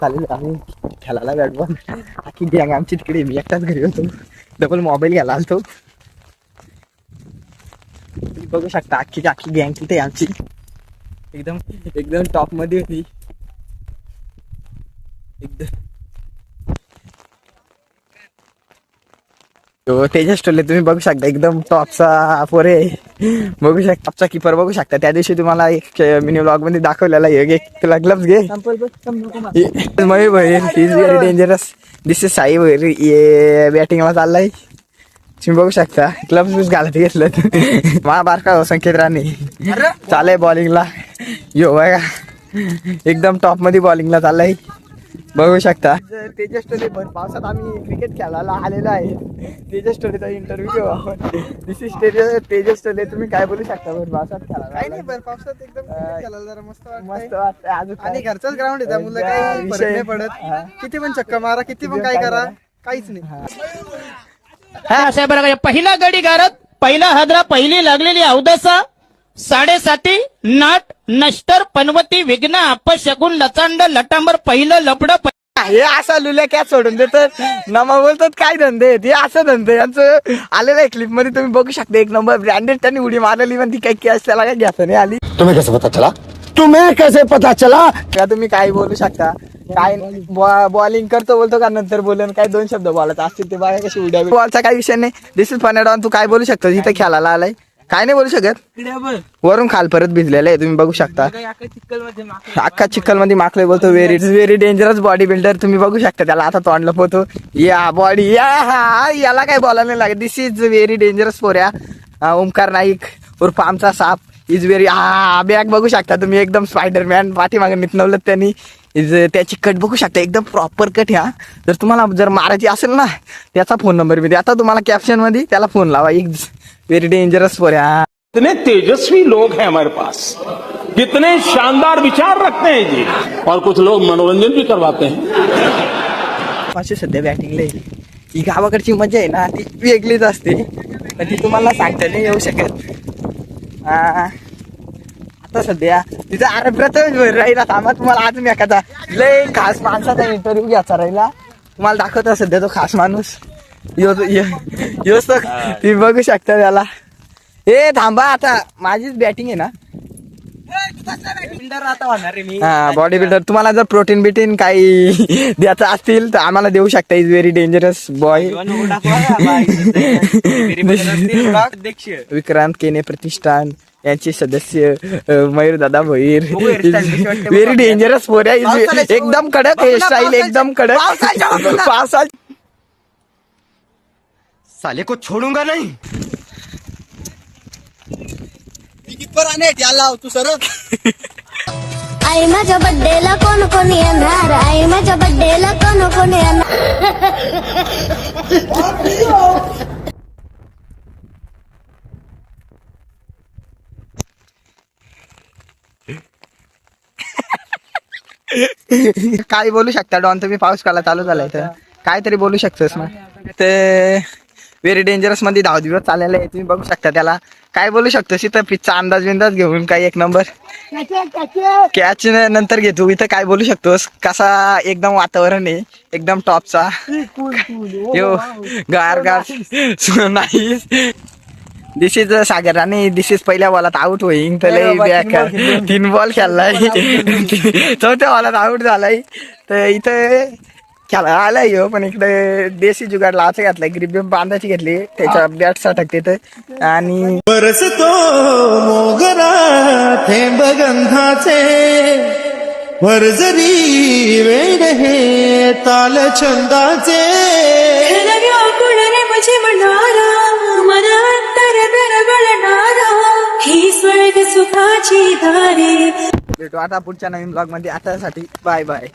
चालेल आम्ही खेळायला बॅट बॉल आखी गँग आमची तिकडे. मी एकटाच घरी होतो. डबल मोबाईल घ्यायला आलतो. बघू शकता अख्खी गँग तिथे आमची एकदम एकदम टॉप मध्ये होती. एकदम तेजस टोले तुम्ही बघू शकता एकदम टॉपचा पोरे बघू शकता. टॉपचा किपर बघू शकता. त्या दिवशी तुम्हाला एक मिनी व्लॉग मध्ये दाखवलेला आहे. तुला ग्लव्स घे. मयूर भैर is very dangerous. This is Sai भैर ये बॅटिंगला चाललाय. तुम्ही बघू शकता ग्लव्स घालत घेतलं. मा बारका संकेत राणे चालय बॉलिंगला. यो बघा एकदम टॉप मध्ये बॉलिंगला चाललाय. बघू शकता तेजस टोले भर पावसात आम्ही क्रिकेट खेळायला आलेलो आहे. तेजस टोलेचा इंटरव्ह्यू घेऊ आपण. दिस इज तेजस टोले. तुम्ही काय बोलू शकता भर पावसात खेळायला? काही नाही, भर पावसात एकदम क्रिकेट खेळायला जरा मस्त मस्त वाटतं. अजून आणि घरचाच ग्राउंड आहे त्यामुळे काही फरक नाही पडत. किती पण चक्कर मारा, किती पण काय करा, काहीच नाही. अशा बरं पहिला गडी गारत, पहिला हादरा, पहिली लागलेली अवदसा, 7.5 नाट नष्टर पनवती विघ्न अपशकुन लचांड लटांबर पहिलं लपड. हे असा लुल्या कॅच सोडून देतात. नमा बोलतात काय धंदे आहेत हे. असं धंदे यांचं आलेलं आहे. क्लिप मध्ये तुम्ही बघू शकता. एक नंबर ब्रँडेड त्यांनी उडी मारलेली पण ती काही कॅच त्याला काय घ्यायचं नाही आली. तुम्हें कैसे पता चला? तुम्हें कैसे पता चला? का तुम्ही काय बोलू शकता? काय बॉलिंग करतो बोलतो का नंतर बोलेन काय 2 शब्द बोलायचं असतील ते बघा कशी उड्या. बॉलचा काही विषय नाही. दिस इज फनेडॉन. तू काय बोलू शकतो इथे खेळायला आलाय? काय नाही बोलू शकत. वरून खाल परत भिजलेलं आहे तुम्ही बघू शकता. अख्खा चिखल मध्ये माखले बोलतो. Very dangerous body builder. तुम्ही बघू शकता त्याला आता तोंड लपवतो. या बॉडी याला काय बोलायला नाही लागत. दिस इज व्हेरी डेंजरस पोऱ्या. ओमकार नाईक उर्फ आमचा साप इज व्हेरी बॅग बघू शकता तुम्ही एकदम स्पायडरमॅन. पाठीमागे नितनवलं त्यांनी. त्याची कट बघू शकता एकदम प्रॉपर कट. ह्या जर तुम्हाला जर मारायची असेल ना त्याचा फोन नंबर मी आता तुम्हाला कॅप्शन मध्ये त्याला फोन लावा. एक व्हेरी डेंजरस पोऱ्या. कितने तेजस्वी लोग हैं हमारे पास, कितने शानदार विचार रखते हैं जी. और कुछ लोग मनोरंजन भी करवाते हैं. अशी सध्या बॅटिंगला ही गावाकडची मजा आहे ना ती वेगळीच असते. पण ती तुम्हाला सांगता नाही येऊ शकत. आता सध्या तिथं अरे प्रथम राहिला थांबा. तुम्हाला अजून एखादा लय खास माणसाचा इंटरव्ह्यू घ्यायचा राहिला. तुम्हाला दाखवता सध्या तो खास माणूस योच तर तुम्ही बघू शकता त्याला. ए थांबा आता माझीच बॅटिंग आहे ना. हा बॉडी बिल्डर. तुम्हाला जर प्रोटीन बिटीन काही द्यायचं असतील तर आम्हाला देऊ शकता. Is very dangerous boy. Vikrant केने प्रतिष्ठान यांचे सदस्य मयूर दादा भैर व्हेरी डेंजरस पोऱ्या. एकदम कडक हेअरस्टाईल एकदम कडक. पावसाळ साले को छोडूंगा नहीं. तू सरळ आई माझ्या बड्डेला कोण कोणी येणार. आई माझ्या बड्डेला कोण कोणी येणार. काय बोलू शकता डॉन तुम्ही? पाऊस काला चालू झालाय तर काहीतरी बोलू शकतोस ना. ते व्हेरी डेंजरस मध्ये दिवस चाललेला आहे. तुम्ही बघू शकता त्याला काय बोलू शकतो. इथं पिचचा अंदाज बिंदाज घेऊन काय एक नंबर कॅच नंतर घेतो. इथं काय बोलू शकतोस? कसा एकदम वातावरण आहे एकदम टॉपचा. यो गार नाही. दिस इज सागर आणि दिस इज पहिल्या बॉलात आउट होईन. तर 3 बॉल खेळलाय. 4थ्या बॉलात आउट झालाय. तर इथं खेळा आलाय हो. पण इकडे देशी जुगाड लावायचं घातलाय. ग्रीप बांधायची घेतली त्याच्या बॅट सटकते तर. आणि बरसतो मोगरा थेंब गंधाचे वरजरी वेड हे ताल छंदाचे. माझे म्हणणारा मना अंतर दरवळणारा ही स्वर्ग सुखाची दारे. भेटू आता पुढच्या नवीन ब्लॉग मध्ये. आतासाठी बाय बाय.